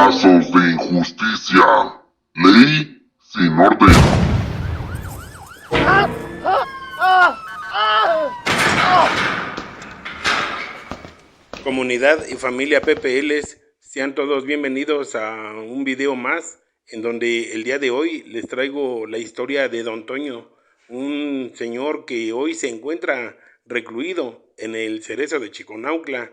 Casos de injusticia. Ley sin orden. Comunidad y familia PPLs, sean todos bienvenidos a un video más en donde el día de hoy les traigo la historia de Don Toño, un señor que hoy se encuentra recluido en el Cerezo de Chiconauhtla,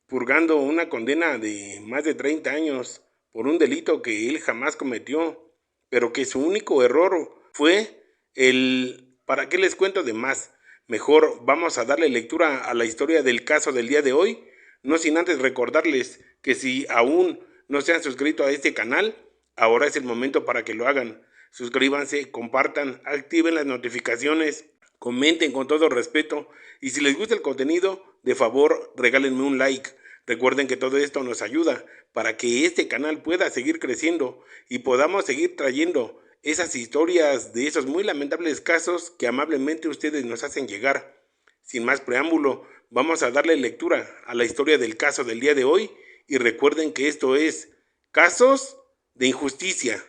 purgando una condena de más de 30 años por un delito que él jamás cometió, pero que su único error fue el ¿para qué les cuento de más? Mejor vamos a darle lectura a la historia del caso del día de hoy, no sin antes recordarles que si aún no se han suscrito a este canal, ahora es el momento para que lo hagan. Suscríbanse, compartan, activen las notificaciones, comenten con todo respeto y si les gusta el contenido, de favor regálenme un like. Recuerden que todo esto nos ayuda para que este canal pueda seguir creciendo y podamos seguir trayendo esas historias de esos muy lamentables casos que amablemente ustedes nos hacen llegar. Sin más preámbulo, vamos a darle lectura a la historia del caso del día de hoy y recuerden que esto es Casos de Injusticia,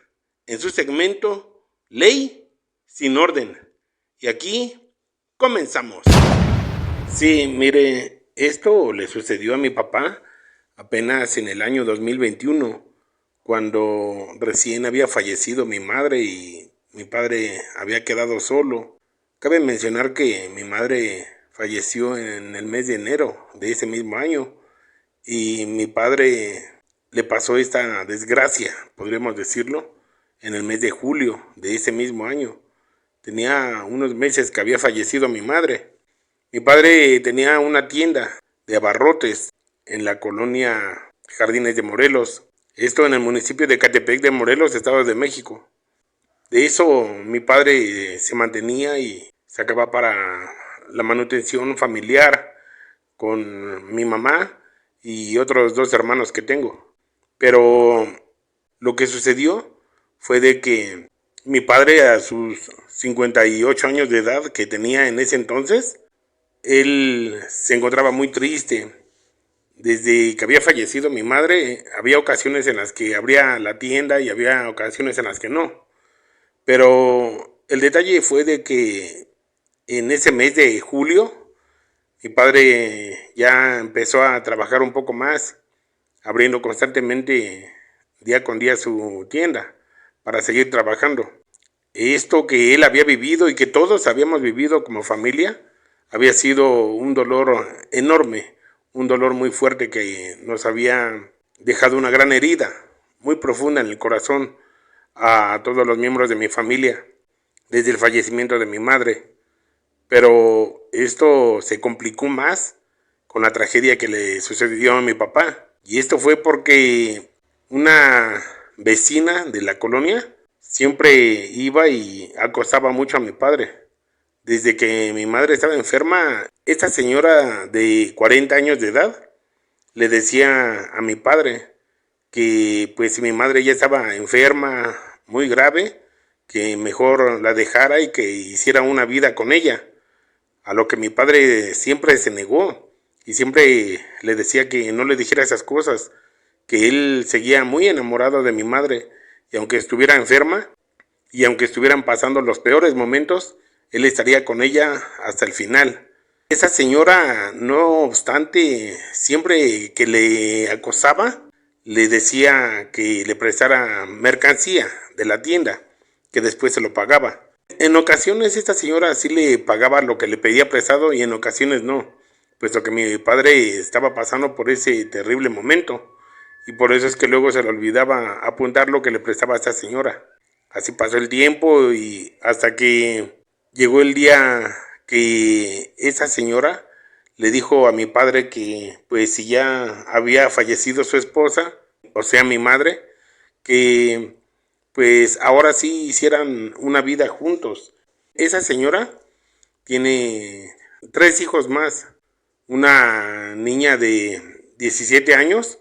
en su segmento Ley sin Orden. Y aquí comenzamos. Sí, mire, esto le sucedió a mi papá apenas en el año 2021, cuando recién había fallecido mi madre y mi padre había quedado solo. Cabe mencionar que mi madre falleció en el mes de enero de ese mismo año y mi padre le pasó esta desgracia, podríamos decirlo, en el mes de julio de ese mismo año. Tenía unos meses que había fallecido mi madre. Mi padre tenía una tienda de abarrotes en la colonia Jardines de Morelos, esto en el municipio de Catepec de Morelos, Estado de México. De eso mi padre se mantenía y sacaba para la manutención familiar con mi mamá y otros dos hermanos que tengo. Pero lo que sucedió fue de que mi padre, a sus 58 años de edad que tenía en ese entonces, él se encontraba muy triste. Desde que había fallecido mi madre, había ocasiones en las que abría la tienda y había ocasiones en las que no. Pero el detalle fue de que en ese mes de julio, mi padre ya empezó a trabajar un poco más, abriendo constantemente día con día su tienda para seguir trabajando. Esto que él había vivido y que todos habíamos vivido como familia, había sido un dolor enorme, un dolor muy fuerte que nos había dejado una gran herida, muy profunda en el corazón a todos los miembros de mi familia, desde el fallecimiento de mi madre. Pero esto se complicó más con la tragedia que le sucedió a mi papá. Y esto fue porque una vecina de la colonia siempre iba y acosaba mucho a mi padre. Desde que mi madre estaba enferma, esta señora de 40 años de edad le decía a mi padre que pues si mi madre ya estaba enferma, muy grave, que mejor la dejara y que hiciera una vida con ella. A lo que mi padre siempre se negó y siempre le decía que no le dijera esas cosas, que él seguía muy enamorado de mi madre y aunque estuviera enferma y aunque estuvieran pasando los peores momentos, él estaría con ella hasta el final. Esa señora, no obstante, siempre que le acosaba, le decía que le prestara mercancía de la tienda, que después se lo pagaba. En ocasiones esta señora sí le pagaba lo que le pedía prestado y en ocasiones no, puesto que mi padre estaba pasando por ese terrible momento y por eso es que luego se le olvidaba apuntar lo que le prestaba a esta señora. Así pasó el tiempo y hasta que llegó el día que esa señora le dijo a mi padre que pues si ya había fallecido su esposa, o sea mi madre, que pues ahora sí hicieran una vida juntos. Esa señora tiene 3 hijos más, una niña de 17 años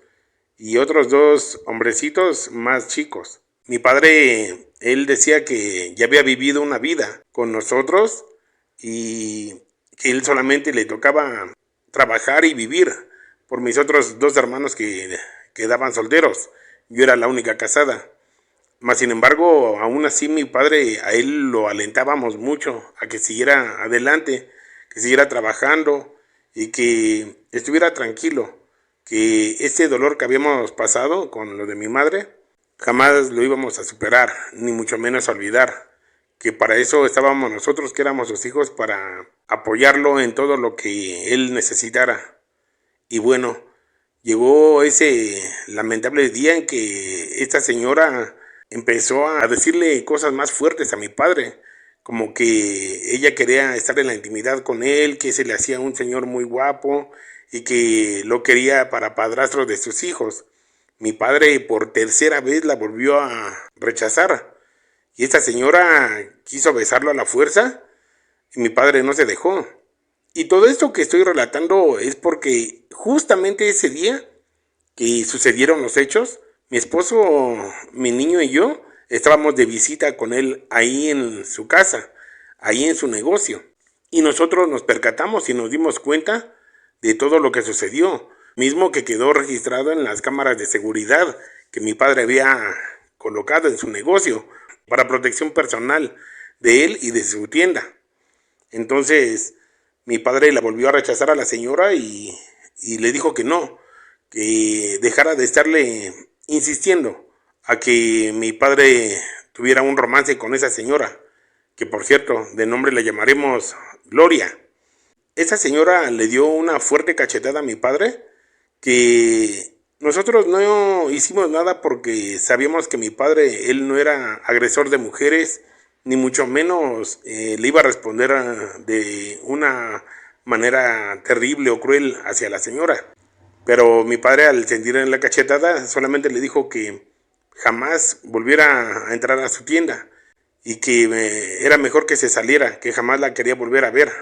y otros 2 hombrecitos más chicos. Mi padre, él decía que ya había vivido una vida con nosotros y que él solamente le tocaba trabajar y vivir por mis otros 2 hermanos que quedaban solteros, yo era la única casada. Mas sin embargo, aún así mi padre, a él lo alentábamos mucho a que siguiera adelante, que siguiera trabajando y que estuviera tranquilo, que este dolor que habíamos pasado con lo de mi madre, jamás lo íbamos a superar, ni mucho menos a olvidar, que para eso estábamos nosotros, que éramos sus hijos, para apoyarlo en todo lo que él necesitara. Y bueno, llegó ese lamentable día en que esta señora empezó a decirle cosas más fuertes a mi padre, como que ella quería estar en la intimidad con él, que se le hacía un señor muy guapo y que lo quería para padrastro de sus hijos. Mi padre por tercera vez la volvió a rechazar y esta señora quiso besarlo a la fuerza y mi padre no se dejó. Y todo esto que estoy relatando es porque justamente ese día que sucedieron los hechos, mi esposo, mi niño y yo estábamos de visita con él ahí en su casa, ahí en su negocio. Y nosotros nos percatamos y nos dimos cuenta de todo lo que sucedió, mismo que quedó registrado en las cámaras de seguridad que mi padre había colocado en su negocio para protección personal de él y de su tienda. Entonces, mi padre la volvió a rechazar a la señora y le dijo que no, que dejara de estarle insistiendo a que mi padre tuviera un romance con esa señora, que por cierto, de nombre le llamaremos Gloria. Esa señora le dio una fuerte cachetada a mi padre, que nosotros no hicimos nada porque sabíamos que mi padre, él no era agresor de mujeres, ni mucho menos le iba a responder de una manera terrible o cruel hacia la señora. Pero mi padre, al sentir en la cachetada, solamente le dijo que jamás volviera a entrar a su tienda y que era mejor que se saliera, que jamás la quería volver a ver.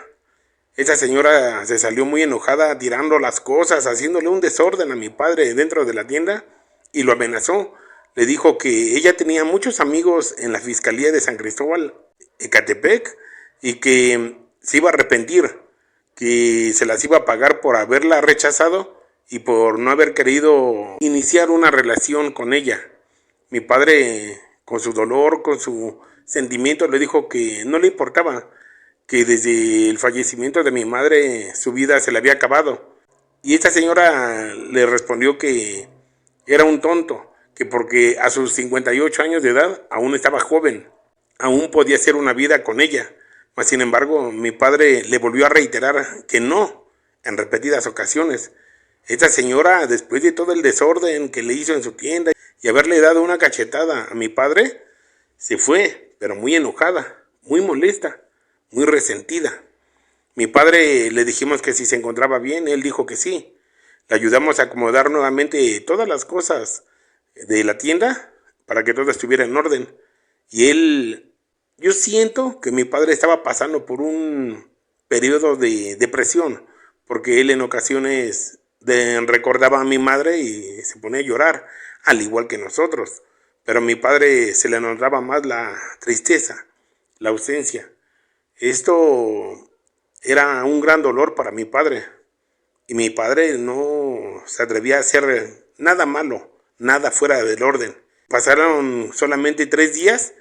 Esa señora se salió muy enojada, tirando las cosas, haciéndole un desorden a mi padre dentro de la tienda y lo amenazó. Le dijo que ella tenía muchos amigos en la Fiscalía de San Cristóbal, Ecatepec, y que se iba a arrepentir, que se las iba a pagar por haberla rechazado y por no haber querido iniciar una relación con ella. Mi padre, con su dolor, con su sentimiento, le dijo que no le importaba, que desde el fallecimiento de mi madre su vida se le había acabado. Y esta señora le respondió que era un tonto, que porque a sus 58 años de edad aún estaba joven, aún podía hacer una vida con ella. Mas sin embargo, mi padre le volvió a reiterar que no, en repetidas ocasiones. Esta señora, después de todo el desorden que le hizo en su tienda y haberle dado una cachetada a mi padre, se fue, pero muy enojada, muy molesta, muy resentida. Mi padre le dijimos que si se encontraba bien, él dijo que sí. Le ayudamos a acomodar nuevamente todas las cosas de la tienda para que todo estuviera en orden. Y yo siento que mi padre estaba pasando por un periodo de depresión, porque él en ocasiones recordaba a mi madre y se ponía a llorar, al igual que nosotros. Pero a mi padre se le notaba más la tristeza, la ausencia. Esto era un gran dolor para mi padre. Y mi padre no se atrevía a hacer nada malo, nada fuera del orden. Pasaron solamente 3 días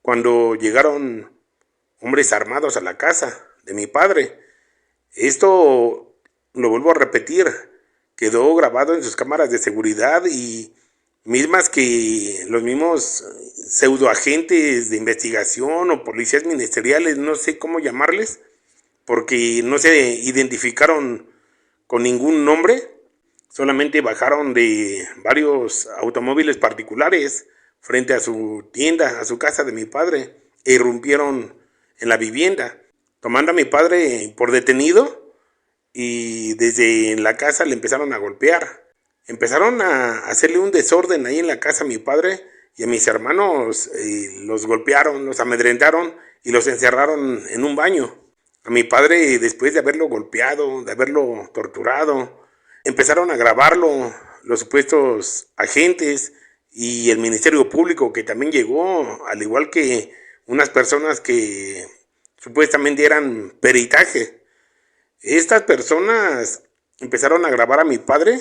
cuando llegaron hombres armados a la casa de mi padre. Esto, lo vuelvo a repetir, quedó grabado en sus cámaras de seguridad y mismas que los mismos pseudoagentes de investigación o policías ministeriales, no sé cómo llamarles, porque no se identificaron con ningún nombre, solamente bajaron de varios automóviles particulares frente a su tienda, a su casa de mi padre, e irrumpieron en la vivienda, tomando a mi padre por detenido y desde la casa le empezaron a golpear. Empezaron a hacerle un desorden ahí en la casa a mi padre y a mis hermanos, los golpearon, los amedrentaron y los encerraron en un baño. A mi padre, después de haberlo golpeado, de haberlo torturado, empezaron a grabarlo los supuestos agentes y el Ministerio Público, que también llegó, al igual que unas personas que supuestamente eran peritaje. Estas personas empezaron a grabar a mi padre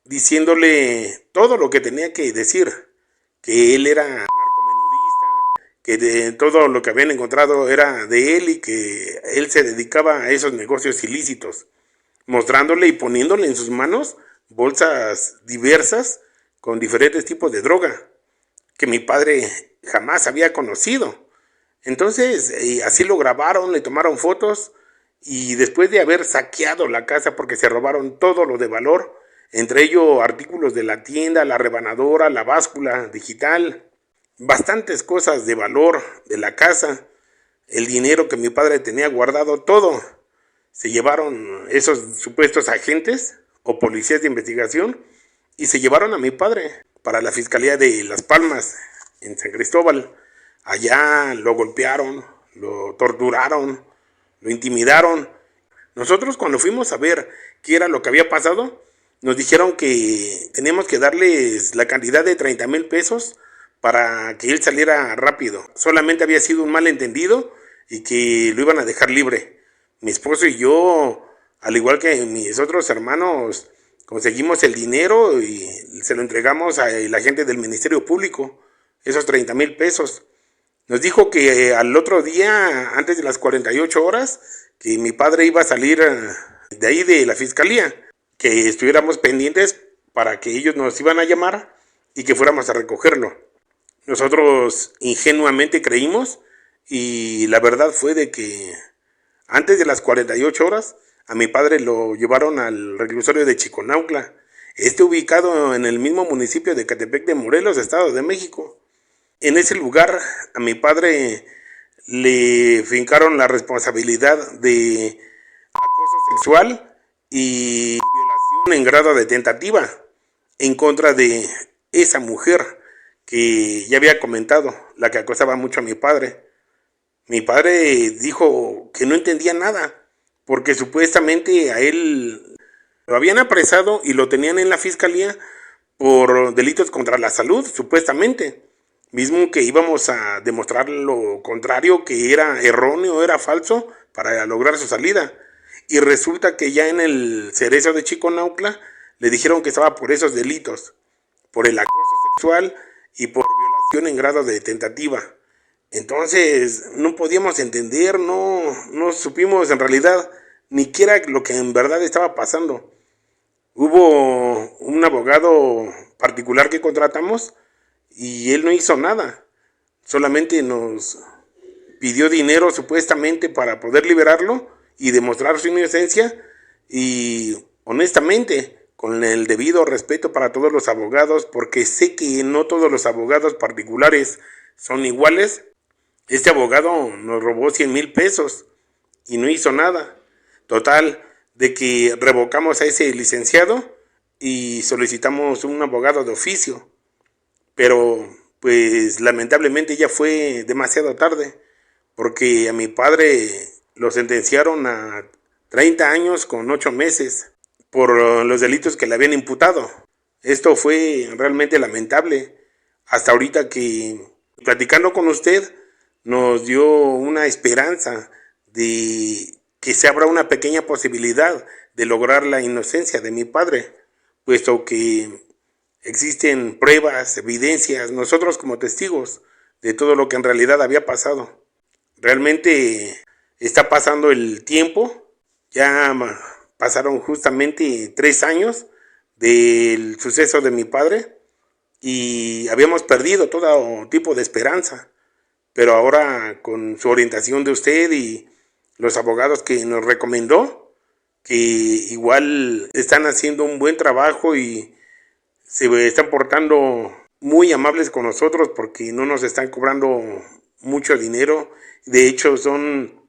diciéndole todo lo que tenía que decir, que él era narcomenudista, que de todo lo que habían encontrado era de él y que él se dedicaba a esos negocios ilícitos, mostrándole y poniéndole en sus manos bolsas diversas con diferentes tipos de droga que mi padre jamás había conocido. Entonces, así lo grabaron, le tomaron fotos y después de haber saqueado la casa porque se robaron todo lo de valor, entre ellos artículos de la tienda, la rebanadora, la báscula digital, bastantes cosas de valor de la casa, el dinero que mi padre tenía guardado, todo. Se llevaron esos supuestos agentes o policías de investigación y se llevaron a mi padre para la Fiscalía de Las Palmas, en San Cristóbal. Allá lo golpearon, lo torturaron, lo intimidaron. Nosotros cuando fuimos a ver qué era lo que había pasado, nos dijeron que teníamos que darles la cantidad de 30,000 pesos para que él saliera rápido. Solamente había sido un malentendido y que lo iban a dejar libre. Mi esposo y yo, al igual que mis otros hermanos, conseguimos el dinero y se lo entregamos a la gente del Ministerio Público, esos 30,000 pesos. Nos dijo que al otro día, antes de las 48 horas, que mi padre iba a salir de ahí de la fiscalía, que estuviéramos pendientes para que ellos nos iban a llamar y que fuéramos a recogerlo. Nosotros ingenuamente creímos y la verdad fue de que antes de las 48 horas a mi padre lo llevaron al reclusorio de Chiconauhtla, ubicado en el mismo municipio de Ecatepec de Morelos, Estado de México. En ese lugar a mi padre le fincaron la responsabilidad de acoso sexual y violación en grado de tentativa en contra de esa mujer que ya había comentado, la que acosaba mucho a mi padre. Mi padre dijo que no entendía nada, porque supuestamente a él lo habían apresado y lo tenían en la fiscalía por delitos contra la salud, supuestamente. Mismo que íbamos a demostrar lo contrario, que era erróneo, era falso, para lograr su salida. Y resulta que ya en el cerezo de Chiconauhtla le dijeron que estaba por esos delitos, por el acoso sexual y por violación en grado de tentativa. Entonces no podíamos entender, no supimos en realidad ni qué era lo que en verdad estaba pasando. Hubo un abogado particular que contratamos y él no hizo nada. Solamente nos pidió dinero supuestamente para poder liberarlo y demostrar su inocencia. Y honestamente, con el debido respeto para todos los abogados, porque sé que no todos los abogados particulares son iguales, este abogado nos robó 100,000 pesos y no hizo nada. Total, de que revocamos a ese licenciado y solicitamos un abogado de oficio. Pero, pues, lamentablemente ya fue demasiado tarde, porque a mi padre lo sentenciaron a 30 años con 8 meses por los delitos que le habían imputado. Esto fue realmente lamentable. Hasta ahorita que, platicando con usted, nos dio una esperanza de que se abra una pequeña posibilidad de lograr la inocencia de mi padre, puesto que existen pruebas, evidencias, nosotros como testigos de todo lo que en realidad había pasado. Realmente está pasando el tiempo, ya pasaron justamente 3 años del suceso de mi padre y habíamos perdido todo tipo de esperanza. Pero ahora con su orientación de usted y los abogados que nos recomendó, que igual están haciendo un buen trabajo y se están portando muy amables con nosotros porque no nos están cobrando mucho dinero. De hecho, son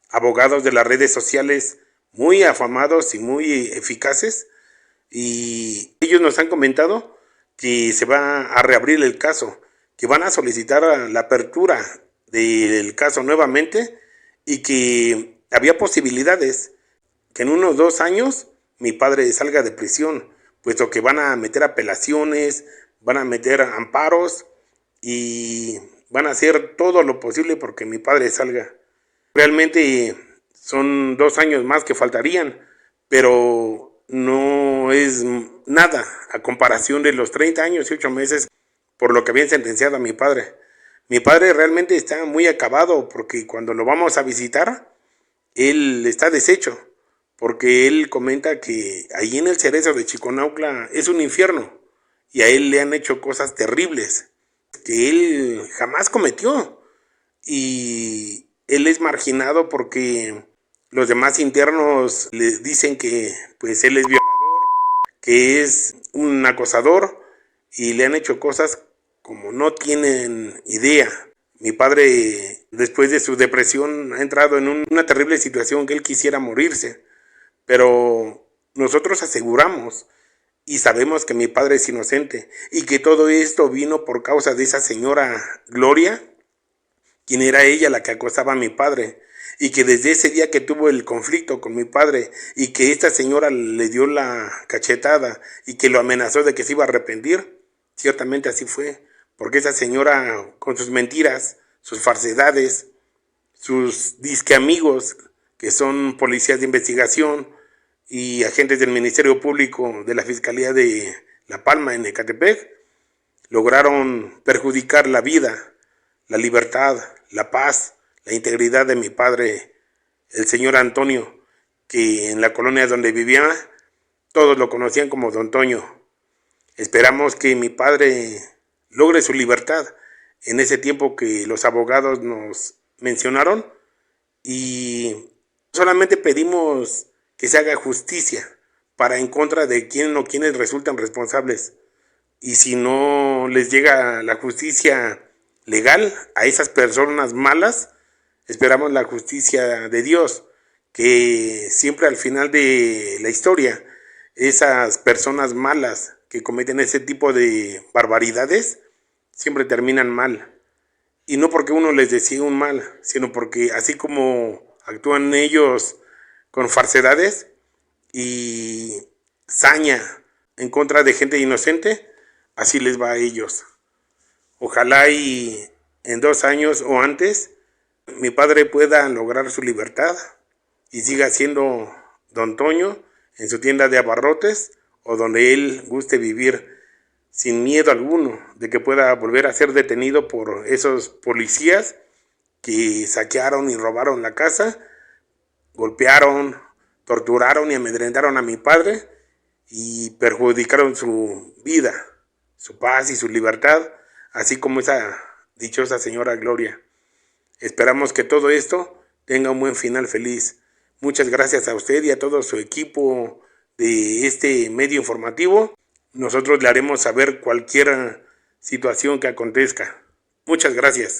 abogados de las redes sociales muy afamados y muy eficaces. Y ellos nos han comentado que se va a reabrir el caso, que van a solicitar la apertura del caso nuevamente y que había posibilidades que en unos 2 años mi padre salga de prisión, puesto que van a meter apelaciones, van a meter amparos y van a hacer todo lo posible porque mi padre salga. Realmente son 2 años más que faltarían, pero no es nada a comparación de los 30 años y 8 meses por lo que habían sentenciado a mi padre. Mi padre realmente está muy acabado porque cuando lo vamos a visitar, él está deshecho, porque él comenta que allí en el Cerezo de Chiconautla es un infierno y a él le han hecho cosas terribles que él jamás cometió, y él es marginado porque los demás internos le dicen que pues él es violador, que es un acosador, y le han hecho cosas como no tienen idea. Mi padre, después de su depresión, ha entrado en una terrible situación que él quisiera morirse, pero nosotros aseguramos y sabemos que mi padre es inocente y que todo esto vino por causa de esa señora Gloria, quien era ella la que acosaba a mi padre, y que desde ese día que tuvo el conflicto con mi padre y que esta señora le dio la cachetada y que lo amenazó de que se iba a arrepentir, ciertamente así fue, porque esa señora con sus mentiras, sus falsedades, sus disque amigos que son policías de investigación y agentes del Ministerio Público de la Fiscalía de La Palma en Ecatepec, lograron perjudicar la vida, la libertad, la paz, la integridad de mi padre, el señor Antonio, que en la colonia donde vivía todos lo conocían como Don Toño. Esperamos que mi padre logre su libertad en ese tiempo que los abogados nos mencionaron, y solamente pedimos que se haga justicia para en contra de quien o quienes resultan responsables. Y si no les llega la justicia legal a esas personas malas, esperamos la justicia de Dios, que siempre al final de la historia, esas personas malas que cometen ese tipo de barbaridades, siempre terminan mal. Y no porque uno les desee un mal, sino porque así como actúan ellos con falsedades y saña en contra de gente inocente, así les va a ellos. Ojalá y en 2 años o antes mi padre pueda lograr su libertad y siga siendo Don Toño en su tienda de abarrotes o donde él guste vivir, sin miedo alguno de que pueda volver a ser detenido por esos policías que saquearon y robaron la casa, golpearon, torturaron y amedrentaron a mi padre y perjudicaron su vida, su paz y su libertad, así como esa dichosa señora Gloria. Esperamos que todo esto tenga un buen final feliz. Muchas gracias a usted y a todo su equipo de este medio informativo. Nosotros le haremos saber cualquier situación que acontezca. Muchas gracias.